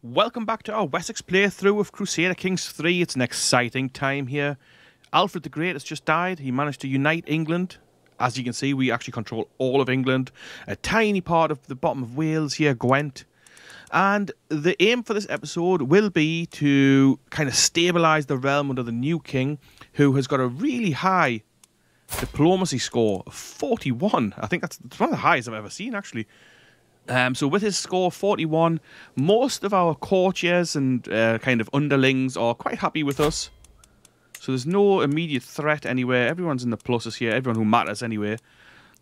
Welcome back to our Wessex playthrough of Crusader Kings 3. It's an exciting time here. Alfred the Great has just died. He managed to unite England. As you can see, we actually control all of England. A tiny part of the bottom of Wales here, Gwent. And the aim for this episode will be to kind of stabilise the realm under the new king, who has got a really high diplomacy score of 41. I think that's one of the highest I've ever seen, actually. So with his score 41, most of our courtiers and kind of underlings are quite happy with us. So there's no immediate threat anywhere. Everyone's in the pluses here, everyone who matters anyway.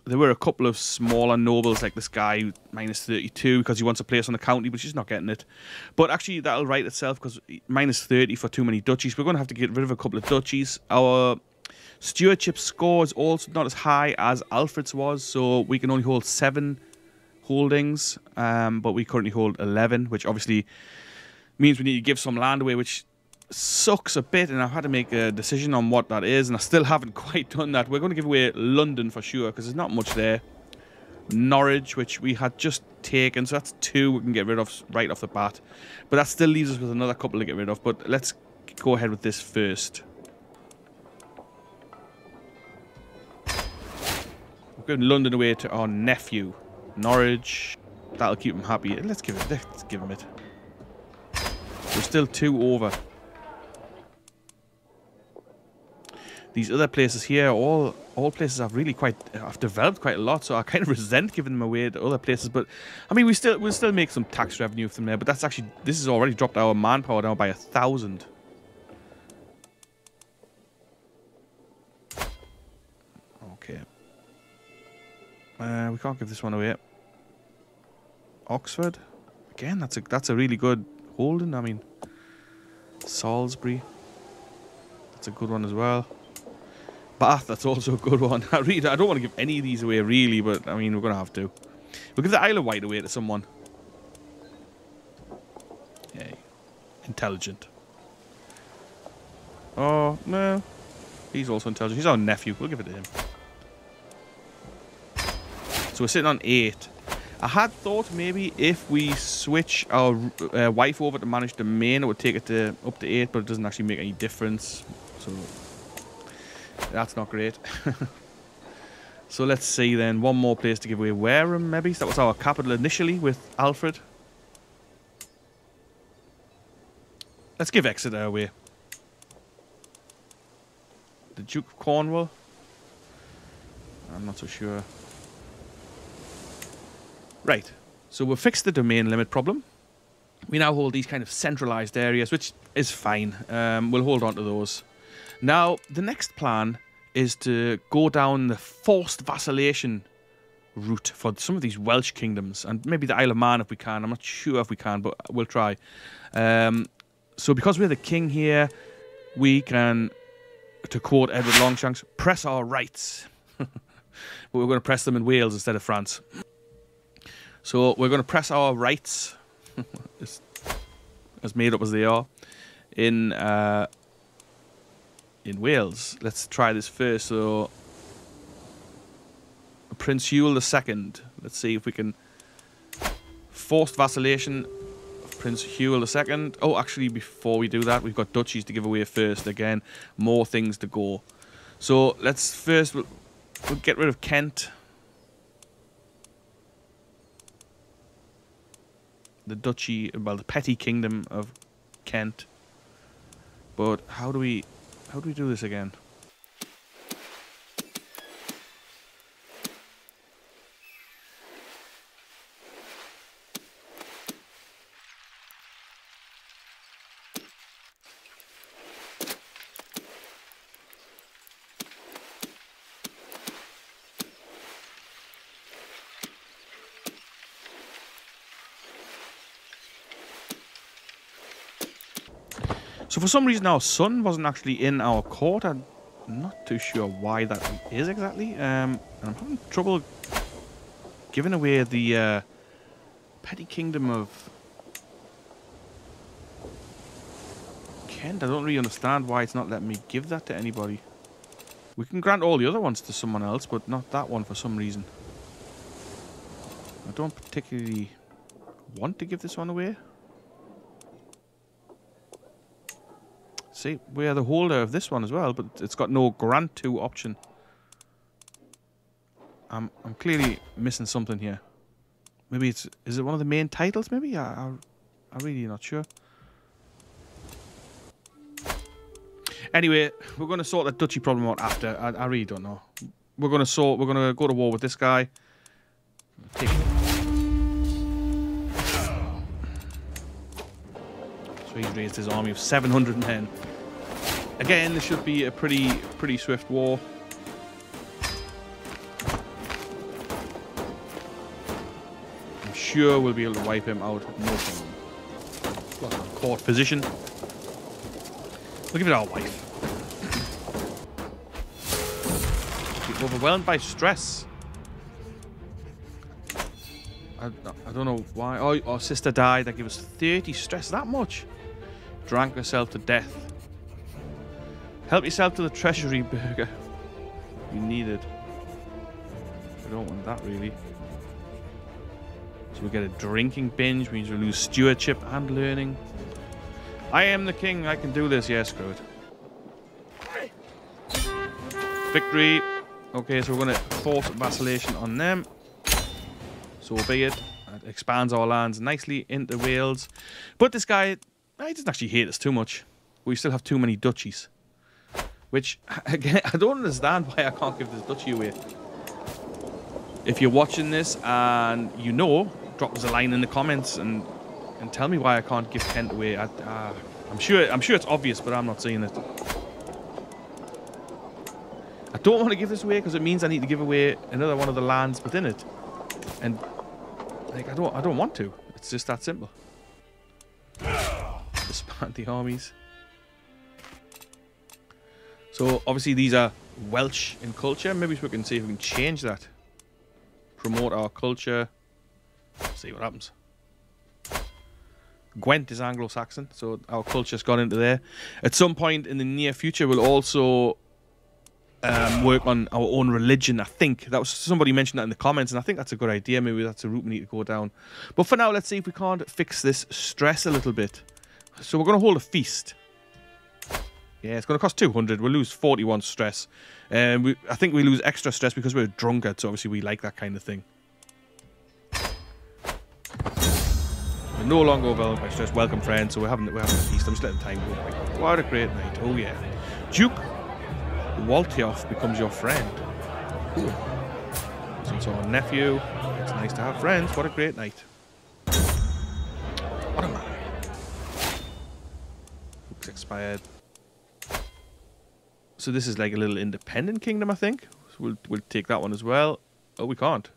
There were a couple of smaller nobles like this guy, minus 32, because he wants a place on the county, but she's not getting it. But actually that'll right itself, because minus 30 for too many duchies. We're going to have to get rid of a couple of duchies. Our stewardship score is also not as high as Alfred's was, so we can only hold 7 holdings, but we currently hold 11, which obviously means we need to give some land away, which sucks a bit, and I've had to make a decision on what that is, and I still haven't quite done that. We're going to give away London for sure, because there's not much there. Norwich, which we had just taken, so that's 2 we can get rid of right off the bat, but that still leaves us with another couple to get rid of. But let's go ahead with this first. We're giving London away to our nephew. Norwich, that'll keep him happy. Let's give him it. We're still 2 over. These other places here, all places have really have developed quite a lot, so I kind of resent giving them away to other places. But I mean, we'll still make some tax revenue from there. But that's actually, this has already dropped our manpower down by 1,000. Okay. We can't give this one away. Oxford, again, that's a really good holding. I mean, Salisbury, that's a good one as well. Bath, that's also a good one. I don't want to give any of these away really, but I mean, we're gonna have to. We'll give the Isle of Wight away to someone. Yay, intelligent. Oh no, he's also intelligent. He's our nephew. We'll give it to him. So we're sitting on 8. I had thought maybe if we switch our wife over to manage domain, it would take it up to 8, but it doesn't actually make any difference. So that's not great. So let's see then. One more place to give away. Wareham, maybe? That was our capital initially with Alfred. Let's give Exeter away. The Duke of Cornwall? I'm not so sure. Right, so we've fixed the domain limit problem. We now hold these kind of centralized areas, which is fine. We'll hold on to those. Now, the next plan is to go down the forced vassalation route for some of these Welsh kingdoms, and maybe the Isle of Mann if we can. I'm not sure if we can, but we'll try. So because we're the king here, we can, to quote Edward Longshanks, press our rights. But we're going to press them in Wales instead of France. So we're going to press our rights, as made up as they are, in Wales. Let's try this first. So Prince Hewel II. Let's see if we can forced vassalation of Prince Hewel II. Oh, actually, before we do that, we've got duchies to give away first. Again, more things to go. So let's first we'll get rid of Kent. The duchy, well, the petty kingdom of Kent. But how do we do this again? So for some reason our son wasn't actually in our court. I'm not too sure why that is exactly. And I'm having trouble giving away the petty kingdom of Kent. I don't really understand why it's not letting me give that to anybody. We can grant all the other ones to someone else, but not that one for some reason. I don't particularly want to give this one away. See, we are the holder of this one as well, but it's got no grant to option. I'm clearly missing something here. Maybe is it one of the main titles? Maybe I'm really not sure. Anyway, we're going to sort the duchy problem out after. I really don't know. We're going to go to war with this guy. So he's raised his army of 700 men. Again, this should be a pretty swift war. I'm sure we'll be able to wipe him out. No problem. Lost our court position. We'll give it our wife. She's overwhelmed by stress. I don't know why. Oh, our sister died. That gave us 30 stress. That much. Drank herself to death. Help yourself to the treasury burger. You need it. We don't want that, really. So we get a drinking binge. Means we lose stewardship and learning. I am the king. I can do this. Yeah, screw it. Victory. Okay, so we're going to force vacillation on them. So be it. That expands our lands nicely into Wales. But this guy, he doesn't actually hate us too much. We still have too many duchies. Which, again, I don't understand why I can't give this duchy away. If you're watching this and you know, drop us a line in the comments and tell me why I can't give Kent away. I'm sure it's obvious, but I'm not seeing it. I don't want to give this away because it means I need to give away another one of the lands within it, and like I don't want to. It's just that simple. Disband the armies. So obviously these are Welsh in culture. Maybe we can see if we can change that. Promote our culture. See what happens. Gwent is Anglo-Saxon, so our culture's gone into there. At some point in the near future, we'll also work on our own religion. I think that was somebody mentioned that in the comments, and I think that's a good idea. Maybe that's a route we need to go down. But for now, let's see if we can't fix this stress a little bit. So we're going to hold a feast. Yeah, it's going to cost 200. We'll lose 41 stress. I think we lose extra stress because we're drunkards. So obviously, we like that kind of thing. We're no longer overwhelmed by stress. Welcome, friends. So we're having a feast. I'm just letting time go by. What a great night. Oh, yeah. Duke Waltioff becomes your friend. Cool. Since our nephew. It's nice to have friends. What a great night. What a man. Book's expired. So this is like a little independent kingdom, I think. So we'll take that one as well. Oh, we can't.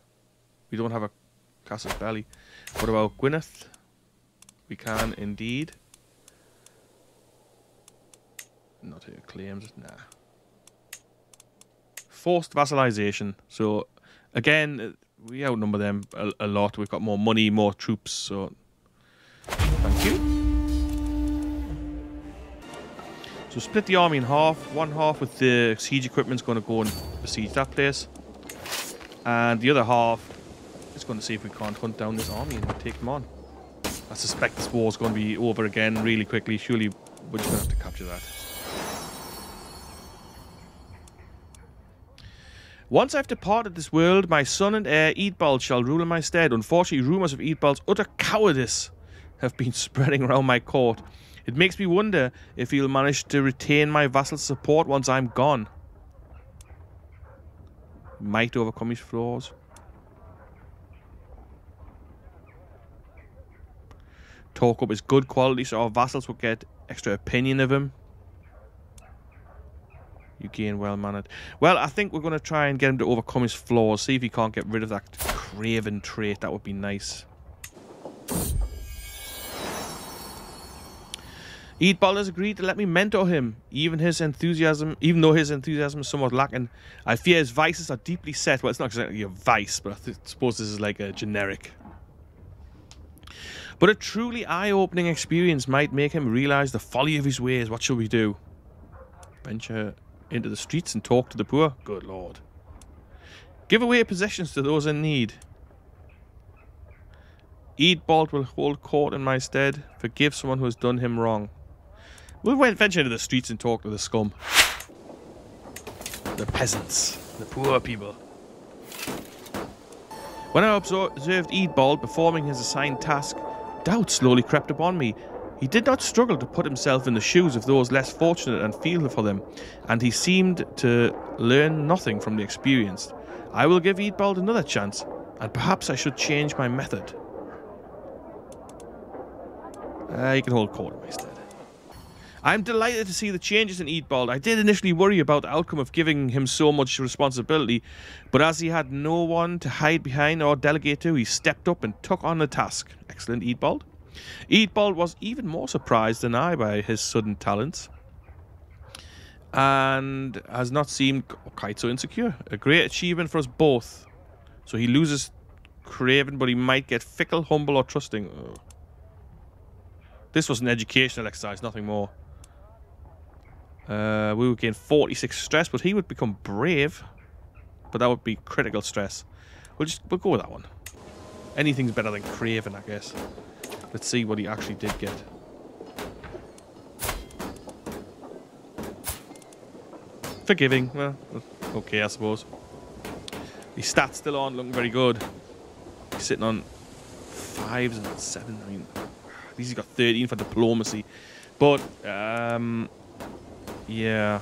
We don't have a Casus Belli. What about Gwyneth? We can indeed. Not here. Claims. Nah. Forced vassalization. So again, we outnumber them a lot. We've got more money, more troops. So thank you. So split the army in half. One half with the siege equipment is going to go and besiege that place. And the other half is going to see if we can't hunt down this army and take them on. I suspect this war is going to be over again really quickly. Surely we're just going to have to capture that. Once I've departed this world, my son and heir Eadbald shall rule in my stead. Unfortunately, rumours of Eadbald's utter cowardice have been spreading around my court. It makes me wonder if he'll manage to retain my vassal's support once I'm gone. He might overcome his flaws. Talk up his good quality so our vassals will get extra opinion of him. You gain well-mannered. Well, I think we're going to try and get him to overcome his flaws. See if he can't get rid of that craven trait. That would be nice. Eadbald has agreed to let me mentor him, even though his enthusiasm is somewhat lacking. I fear his vices are deeply set. Well, it's not exactly a vice, but I suppose this is like a generic. But a truly eye-opening experience might make him realize the folly of his ways. What shall we do? Venture into the streets and talk to the poor? Good lord. Give away possessions to those in need. Eadbald will hold court in my stead. Forgive someone who has done him wrong. We'll venture into the streets and talk to the scum. The peasants. The poor people. When I observed Eadbald performing his assigned task, doubt slowly crept upon me. He did not struggle to put himself in the shoes of those less fortunate and feel for them, and he seemed to learn nothing from the experience. I will give Eadbald another chance, and perhaps I should change my method. You can hold court instead. I'm delighted to see the changes in Eadbald. I did initially worry about the outcome of giving him so much responsibility, but as he had no one to hide behind or delegate to, he stepped up and took on the task. Excellent, Eadbald. Eadbald was even more surprised than I by his sudden talents, and has not seemed quite so insecure. A great achievement for us both. So he loses craven, but he might get fickle, humble, or trusting. Ugh. This was an educational exercise, nothing more. We would gain 46 stress, but he would become brave. But that would be critical stress. We'll go with that one. Anything's better than craven, I guess. Let's see what he actually did get. Forgiving. Well, okay, I suppose. His stats still aren't looking very good. He's sitting on 5s and 7s. I mean, at least he's got 13 for diplomacy. But, yeah.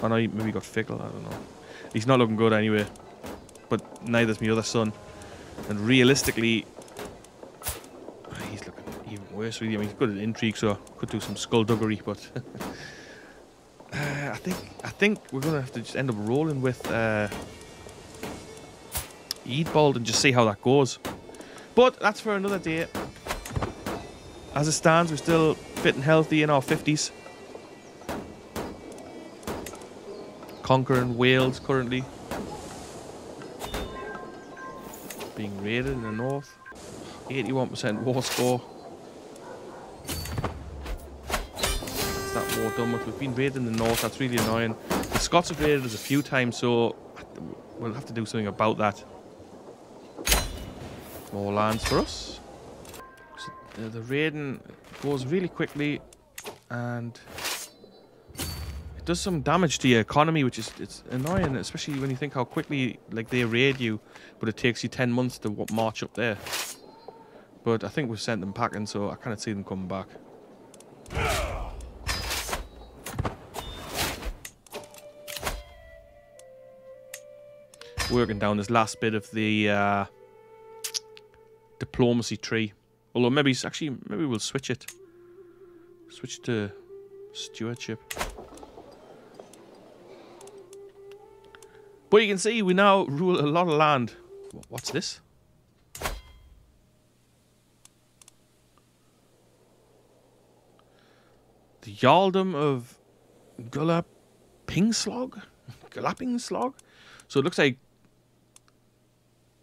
Oh no, maybe he got fickle, I don't know. He's not looking good anyway. But neither's my other son. And realistically, he's looking even worse really. I mean, he's good at intrigue, so could do some skullduggery, but I think we're gonna have to just end up rolling with Eadbald and just see how that goes. But that's for another day. As it stands, we're still fit and healthy in our 50s. Conquering Wales currently. Being raided in the north. 81% war score. That's that war done with. We've been raided in the north, that's really annoying. The Scots have raided us a few times, so we'll have to do something about that. More lands for us. So the raiding goes really quickly, and it does some damage to your economy, which is it's annoying, especially when you think how quickly like they raid you, but it takes you 10 months to march up there. But I think we've sent them packing, so I can't see them coming back. Working down this last bit of the diplomacy tree. Although maybe we'll switch it. Switch to stewardship. But you can see we now rule a lot of land. What's this? The Jarldom of Gallapingslog? Gallapingslog? So it looks like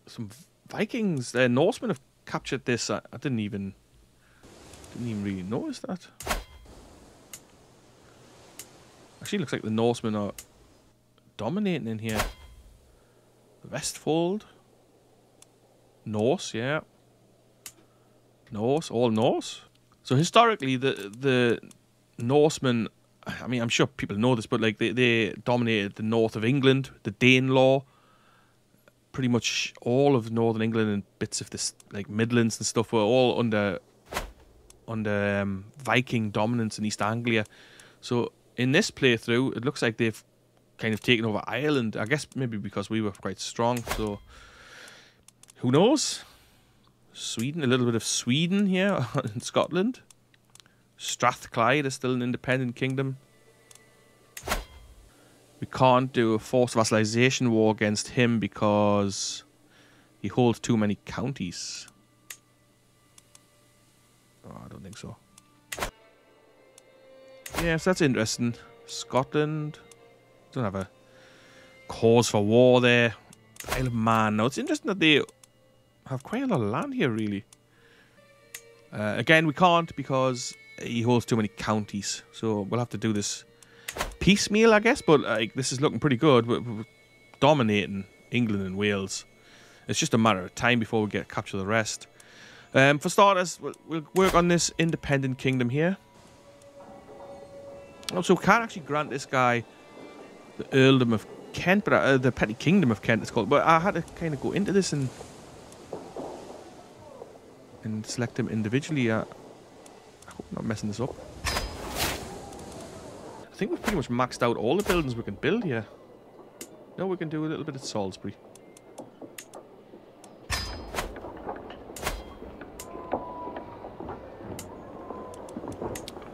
some Vikings, Norsemen have captured this. I didn't even really notice that. Actually, looks like the Norsemen are dominating in here. Vestfold. Norse, yeah. Norse, all Norse. So historically, the Norsemen, I mean, I'm sure people know this, but like they dominated the north of England, the Danelaw, pretty much all of northern England and bits of this, like Midlands and stuff, were all under Viking dominance in East Anglia. So in this playthrough, it looks like they've kind of taken over Ireland. I guess maybe because we were quite strong. So who knows? Sweden, a little bit of Sweden here in Scotland. Strathclyde is still an independent kingdom. We can't do a forced vassalization war against him because he holds too many counties. Oh, I don't think so. Yeah, so that's interesting. Scotland don't have a cause for war there. Isle of Mann. Now it's interesting that they have quite a lot of land here, really. Again, we can't because he holds too many counties, so we'll have to do this piecemeal, I guess. But like, this is looking pretty good. We're dominating England and Wales. It's just a matter of time before we capture the rest. For starters, we'll work on this independent kingdom here. Also, we can't actually grant this guy the Earldom of Kent, but the Petty Kingdom of Kent it's called. But I had to kind of go into this and select him individually. I hope I'm not messing this up. I think we've pretty much maxed out all the buildings we can build here. No, we can do a little bit at Salisbury.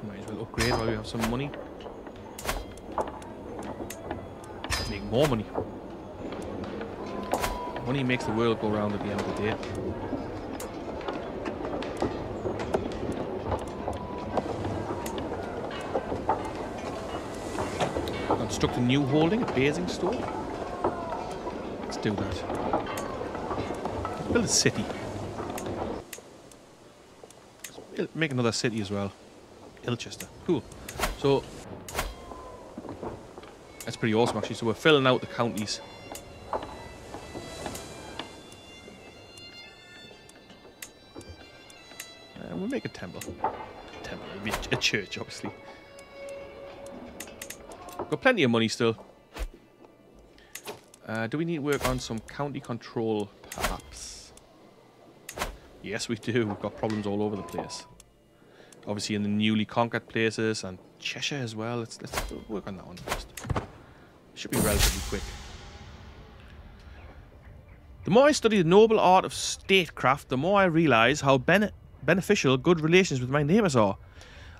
Might as well upgrade while we have some money. Make more money. Money makes the world go round at the end of the day. Construct a new holding, a Basingstoke. Let's do that. Let's build a city. Let's make another city as well. Ilchester. Cool. So that's pretty awesome actually. So we're filling out the counties. And we'll make a temple. A church, obviously. Got plenty of money still. Do we need to work on some county control, perhaps? Yes, we do. We've got problems all over the place. Obviously in the newly conquered places and Cheshire as well. Let's work on that one first. Should be relatively quick. The more I study the noble art of statecraft, the more I realise how beneficial good relations with my neighbours are.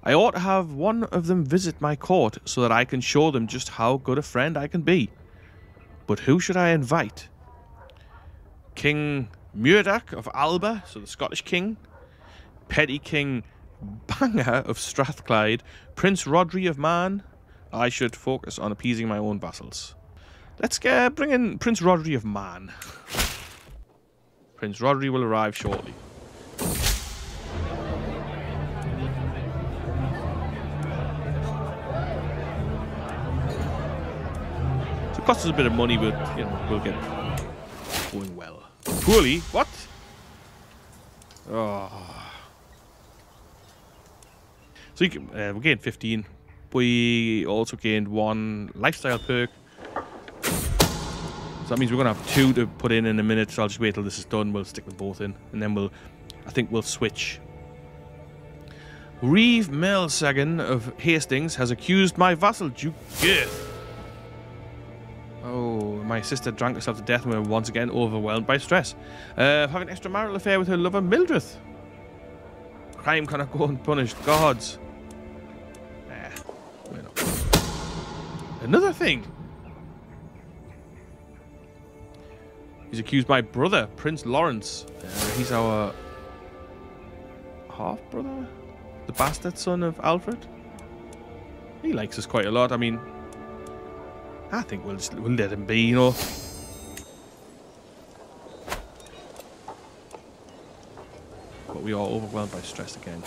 I ought to have one of them visit my court so that I can show them just how good a friend I can be. But who should I invite? King Muirdac of Alba, so the Scottish king. Petty King Bangor of Strathclyde. Prince Rodri of Man. I should focus on appeasing my own vassals. Let's bring in Prince Rodri of Man. Prince Rodri will arrive shortly. It costs us a bit of money, but you know we'll get it going well. Poorly? What? Oh. So you can, we gained 15. We also gained 1 lifestyle perk. So that means we're gonna have 2 to put in a minute. So I'll just wait till this is done. We'll stick them both in, and then I think we'll switch. Reeve Melsagan of Hastings has accused my vassal Duke Girth. Oh, my sister drank herself to death and we're once again overwhelmed by stress. Having an extramarital affair with her lover Mildred. Crime cannot go unpunished. Gods. We're not. Another thing. He's accused my brother, Prince Lawrence. He's our half-brother? The bastard son of Alfred? He likes us quite a lot. I mean, I think we'll let him be, you know. But we are overwhelmed by stress again.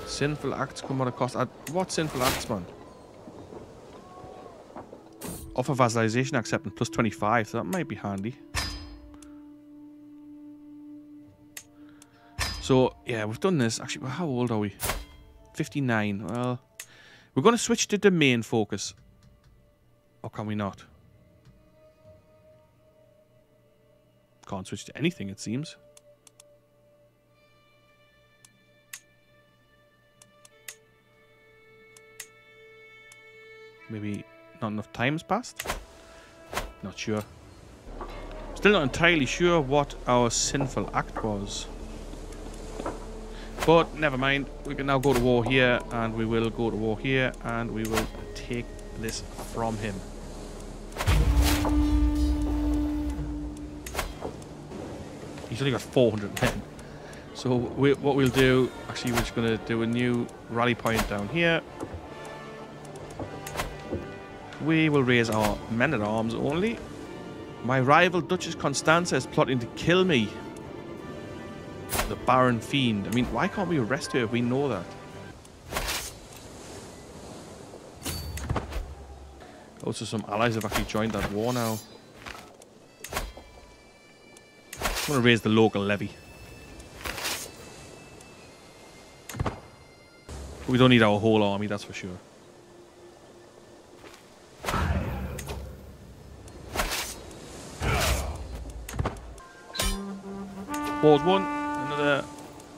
Sinful acts come at a cost. What sinful acts, man? Offer vassalization acceptance plus 25, so that might be handy. So, yeah, we've done this. Actually, how old are we? 59. Well, we're going to switch to domain focus. Or can we not? Can't switch to anything, it seems. Maybe not enough time's passed? Not sure. Still not entirely sure what our sinful act was. But never mind, we can now go to war here, and we will go to war here, and we will take this from him. He's only got 400 men. So what we'll do, actually we're just going to do a new rally point down here. We will raise our men-at-arms only. My rival Duchess Constanza is plotting to kill me. The Baron Fiend. I mean, why can't we arrest her if we know that? Also, some allies have actually joined that war now. I'm going to raise the local levy. We don't need our whole army, that's for sure. Ward 1, another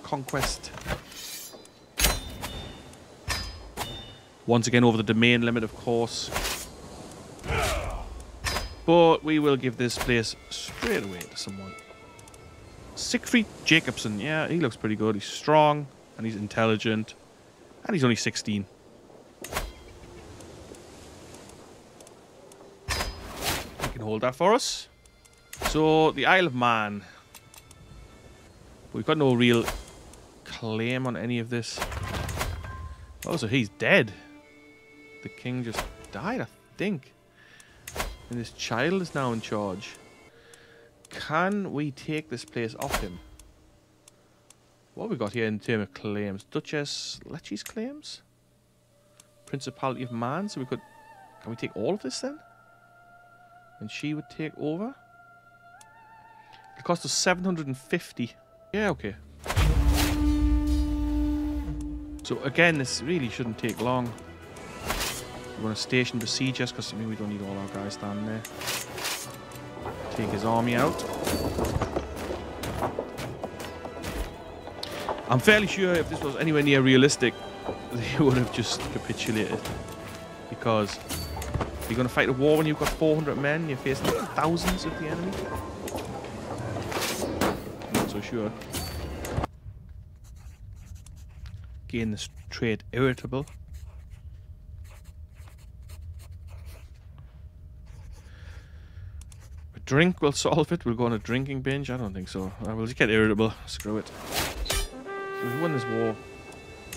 conquest. Once again over the domain limit, of course. But we will give this place straight away to someone. Siegfried Jacobson, yeah, he looks pretty good. He's strong, and he's intelligent. And he's only 16. He can hold that for us. So, the Isle of Mann. We've got no real claim on any of this. Oh, so he's dead. The king just died, I think. And this child is now in charge. Can we take this place off him? What have we got here in terms of claims? Duchess Lecce's claims? Principality of Man. So we could... Can we take all of this then? And she would take over? It cost us 750. Yeah, okay. So again, this really shouldn't take long. We want to station besiegers because I mean we don't need all our guys standing there. Take his army out. I'm fairly sure if this was anywhere near realistic, they would have just capitulated. Because you're going to fight a war when you've got 400 men, you're facing thousands of the enemy. Not so sure. Gain this trait irritable. A drink will solve it. We'll go on a drinking binge. I don't think so. We'll just get irritable. Screw it. So we won this war.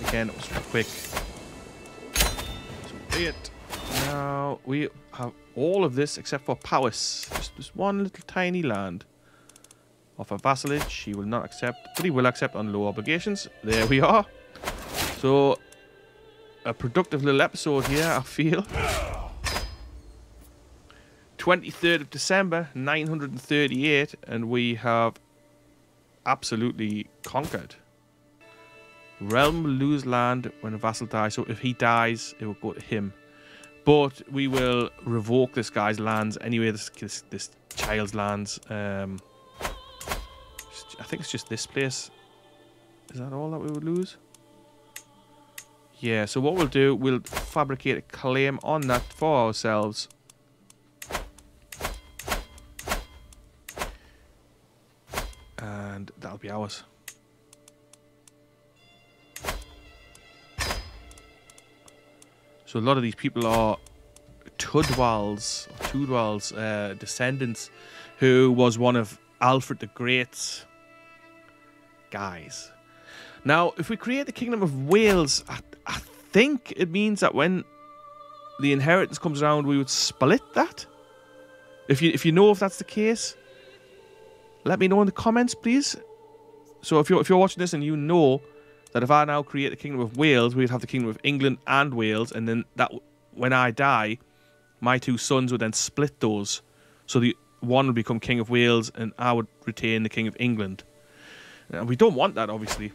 Again, it was quick. So be it. Now we have all of this except for Powys. Just this one little tiny land. Offer vassalage. He will not accept, but he will accept on low obligations. There we are. So, a productive little episode here, I feel. 23rd of December, 938, and we have absolutely conquered. Realm will lose land when a vassal dies, so if he dies, it will go to him. But we will revoke this guy's lands anyway, this child's lands. I think it's just this place. Is that all that we would lose? Yeah, so what we'll do, we'll fabricate a claim on that for ourselves. And that'll be ours. So a lot of these people are Tudwal's descendants, who was one of Alfred the Great's guys. Now, if we create the Kingdom of Wales, I think it means that when the inheritance comes around, we would split that. If you know if that's the case, let me know in the comments, please. So if you're watching this and you know that if I now create the Kingdom of Wales, we'd have the Kingdom of England and Wales, and then that when I die, my two sons would then split those. So the one would become King of Wales, and I would retain the King of England. And we don't want that, obviously.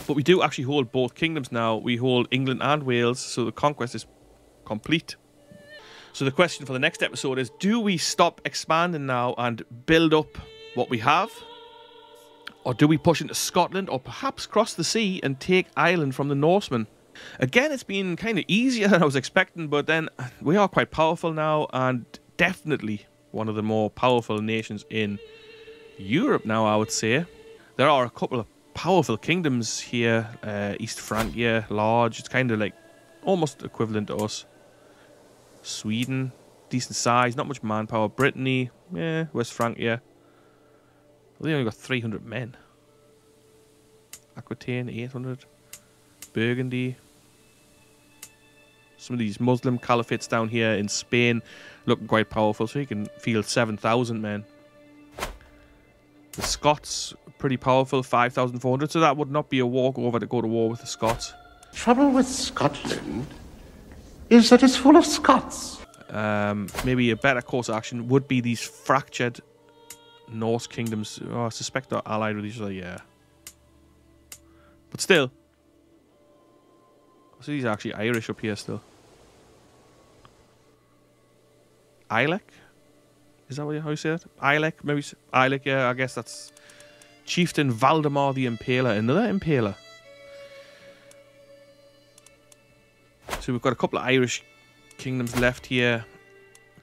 But we do actually hold both kingdoms now. We hold England and Wales, so the conquest is complete. So the question for the next episode is, do we stop expanding now and build up what we have? Or do we push into Scotland, or perhaps cross the sea and take Ireland from the Norsemen? Again, it's been kind of easier than I was expecting, but then we are quite powerful now, and definitely one of the more powerful nations in Europe now, I would say. There are a couple of powerful kingdoms here. East Francia, large. It's kind of like almost equivalent to us. Sweden, decent size, not much manpower. Brittany, yeah, West Francia. Well, they only got 300 men. Aquitaine, 800. Burgundy. Some of these Muslim caliphates down here in Spain looking quite powerful, so you can field 7,000 men. The Scots, pretty powerful, 5,400, so that would not be a walkover to go to war with the Scots. Trouble with Scotland is that it's full of Scots. Maybe a better course of action would be these fractured Norse kingdoms, I suspect, are allied with each other, yeah. But still. So these are actually Irish up here still. Ilek? Is that how you say it? Ilek? Maybe Ilek, yeah, I guess that's Chieftain Valdemar the Impaler. Another Impaler. So we've got a couple of Irish kingdoms left here.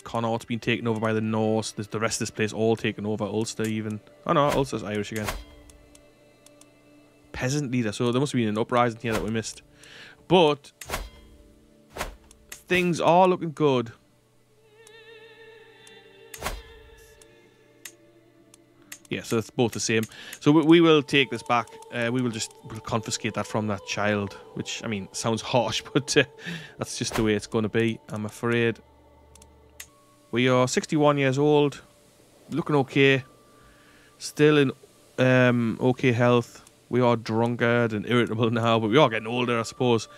Connaught's been taken over by the Norse. There's the rest of this place all taken over. Ulster even. Oh no, Ulster's Irish again. Peasant leader. So there must have been an uprising here that we missed. But things are looking good. Yeah, so it's both the same. So we will take this back. We'll confiscate that from that child. Which, I mean, sounds harsh, but that's just the way it's going to be, I'm afraid. We are 61 years old. Looking okay. Still in okay health. We are drunkard and irritable now, but we are getting older, I suppose.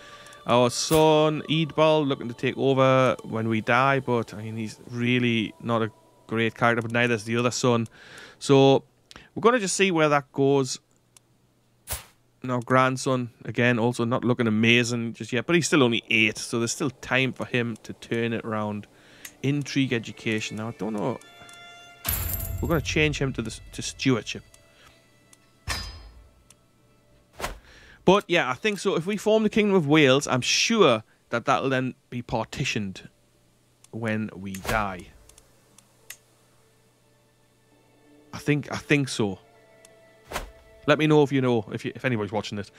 Our son, Eadbald, looking to take over when we die, but I mean, he's really not a great character, but neither is the other son. So we're going to just see where that goes. And our grandson, again, also not looking amazing just yet, but he's still only 8, so there's still time for him to turn it around. Intrigue education. Now, I don't know. We're going to change him to stewardship. But yeah, I think so. If we form the Kingdom of Wales, I'm sure that that'll then be partitioned when we die. I think so. Let me know if you know, if anybody's watching this.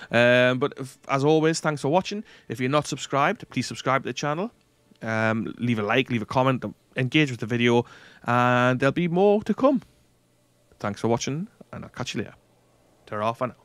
But as always, thanks for watching. If you're not subscribed, please subscribe to the channel. Leave a like, leave a comment, engage with the video, and there'll be more to come. Thanks for watching, and I'll catch you later. Ta-ra for now.